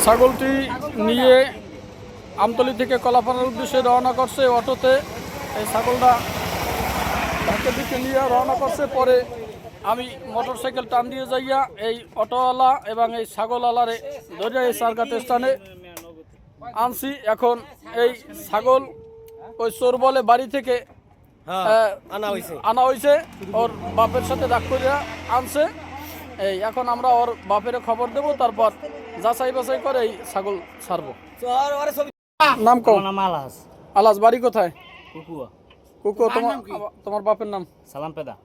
ছাগলটি নিয়ে আমতলী থেকে কলাপাড়ার উদ্দেশ্যে রওনা করছে অটোতে। এই ছাগলটা ঢাকার দিকে নিয়ে রওনা করছে। পরে আমি মোটরসাইকেল টান দিয়ে যাইয়া এই অটোওয়ালা এবং এই ছাগলওয়ালারে ধরে এই সারঘাট স্থানে আনছি। এখন এই ছাগল ওই চোর বলে বাড়ি থেকে আনা হয়েছে, ওর বাপের সাথে ডাক করে আনছে। এই এখন আমরা ওর বাপের খবর দেব, তারপর যাচাই বাছাই করে এই ছাগল ছাড়বো। নাম কও। আলাস, বাড়ি কোথায়? কুকু। তোমার বাপের নাম? সালাম পেদা।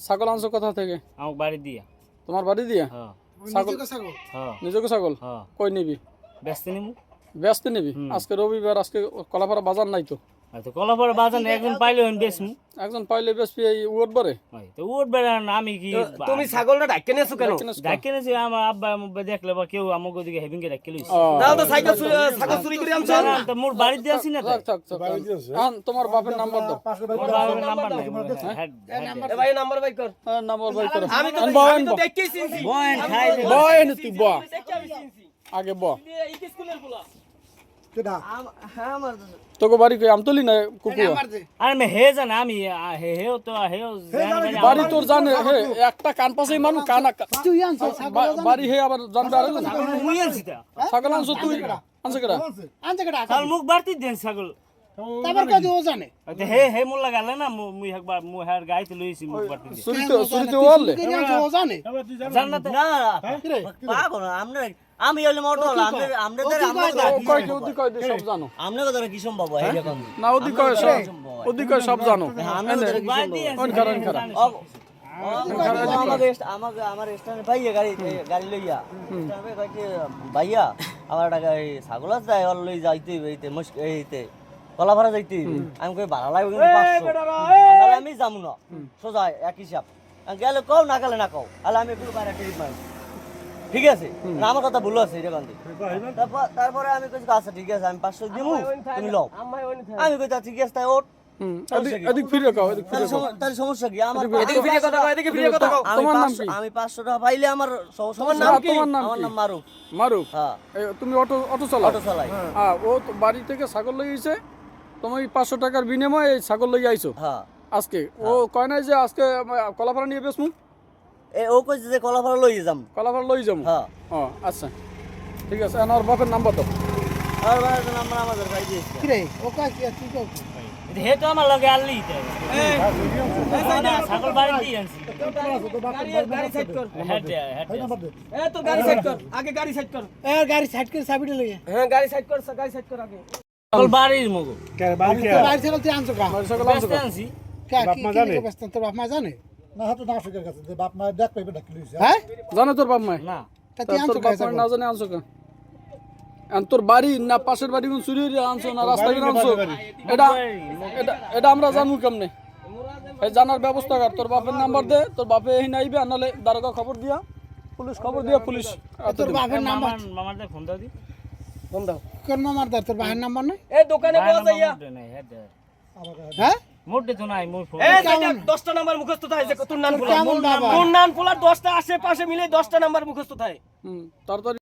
ছাগল আনছো কোথা থেকে? আমার বাড়ি দিয়া। তোমার বাড়ি দিয়া? ছাগল নিজকে ছাগল কই নিবি? ব্যস্ত নিবি? আজকে রবিবার, আজকে কলাপাড়া বাজার নাই তো? কলাপাড়া বাজার একজন পাইলে বেশমু, একজন পাইলে বেশবি। এই উঠবারে তো উঠবারে আমি কি তুমি ছাগলটা ডাক্কে নেছো কেন? ডাক্কে নেছি আমার আব্বা আম্মা দেখলে বা কেউ আমাকে দিকে হেভিংকে ডাক্কে লইছে। দাও তো ছাগল চুরি করে আনছো না তো মোর বাড়িতে আছি না। তোমার বাপের নাম্বার দাও। বাবার নাম্বার নাই। এ ভাই নাম্বার বাই কর। নাম্বার বাই করো। আমি তো দেখতেই চিনছি। বয়েন খাই দে। বয়েন তুই ব আগে ব। এই স্কুলের পোলা কেডা? হ্যাঁ আমার তোকে বাড়ি কই? আমতলি না কুকুয়া? আরে মে হে জানে আমি হে তো হে বাড়ি তোর জানে হে একটা কান পাশেই মানুষ কানা বাড়ি হে আবার জানবে আর মুই আনছি তা ছাগল আনছো তুই? আনছে কেডা? কাল মুখ বাড়তি দেন ছাগল তারপর কই ও জানে হে হে মোর লাগালে না মুই একবার মু হের গাইতে লইছি মুখ বাড়তি দে সুরিতে ওয়ালে ও জানে জান্নাতে না পাগল না আমরা আমি হইলে মোটর আমরা কয় কি ওদি কয় সব জানো? আমরা কথা কি সম্ভব হয় এরকম না ওদি কয় সব জানো। আমরা কথা কি কোন কারণ কারণ আমার স্ট্যান্ডে ভাইয়া গাড়ি লইয়া স্ট্যান্ডে কইতে ভাইয়া আমার টাকা এই ছাগল যায় ওর লই যাইতে হইতে মুশকিল হইতে কলাপাড়া যাইতে আমি কই ভাড়া লাগবে কিন্তু 500 আমি যামু না সোজা এক হিসাব গেলে কও না গেলে না কও আলে আমি একটু বাইরে টিপ মারি ঠিক আছে না আমার কথা ভুল আছে এরকম তারপরে আমি কইছি আচ্ছা ঠিক আছে আমি 500 দিমু তুমি লও আমি কইতা ঠিক আছে তাই ওঠ এদিক ফিরে কও এদিক ফিরে কও তার সমস্যা কি আমার এদিকে ফিরে কথা কও এদিকে ফিরে কথা কও তোমার নাম কি? আমি 500 টাকা পাইলে আমার তোমার নাম কি? আমার নাম মারুফ মারুফ। হ্যাঁ তুমি অটো চালাও? অটো চালাই হ্যাঁ। ও তো বাড়ি থেকে ছাগল লই আইছে, তুমি 500 টাকার বিনিময়ে এই ছাগল লই আইছো হ্যাঁ আজকে। ও কয় নাই যে আজকে কলাপাড়া নিয়ে বেসমু? ও কইছে যে কলাপাড়া লই যাম। কলাপাড়া লই যাবো? হ্যাঁ ও আচ্ছা ঠিক আছে। আর বাপের নাম্বার দাও। আর ভাই নাম্বার আমাদের ভাই দিয়েছে কি রে ও কা কি তুই কও হে তো আমার লগে আনলি তো ছাগল বাড়ি দিয়ে আনছি। গাড়ি সাইড কর। হেড এ তো গাড়ি সাইড কর, আগে গাড়ি সাইড কর। এ গাড়ি সাইড করে চাবিটা লইয়া হ্যাঁ গাড়ি সাইড কর, গাড়ি সাইড কর আগে। ছাগল বাড়ির মগো বাড়ি ছাগল তুই আনছো কা? বাড়ি ছাগল আনছো ব্যস্ত কা? আনছি। কি ব্যস্ত তোর বাপ মা জানে? না হয়তো না শিকার কাছে যে বাপ মা দেখ পাইবে ডাকি লইছে হ্যাঁ জানো তোর বাপ মা? না তা তুই আনছো তোর কা? বাপ মা না জানে আনছো কা? তোর বাড়ি না পাশের বাড়ি কোন চুরি হয়ে আনছো না রাস্তায় আনছো? এটা আমরা জানবো কেমনে? এই জানার ব্যবস্থা কর। তোর বাপের নাম্বার দে, তোর বাপে এই নাইবে আনলে দারোগা খবর দিয়া, পুলিশ খবর দিয়া, পুলিশ তোর বাপের নাম্বার মামার ফোন দাও দি ফোন দাও। কোন মামার দার তোর বাপের নাম্বার নাই? এ দোকানে বলা যাইয়া। হ্যাঁ মোটে তো নাই মোর ফোন এ 10টা নাম্বার মুখস্থ থাকে যে তোর নাম পোলা। কেমন বাবা? তোর নাম পোলা 10টা আশেপাশে মিলে 10টা নাম্বার মুখস্থ থাকে। তাড়াতাড়ি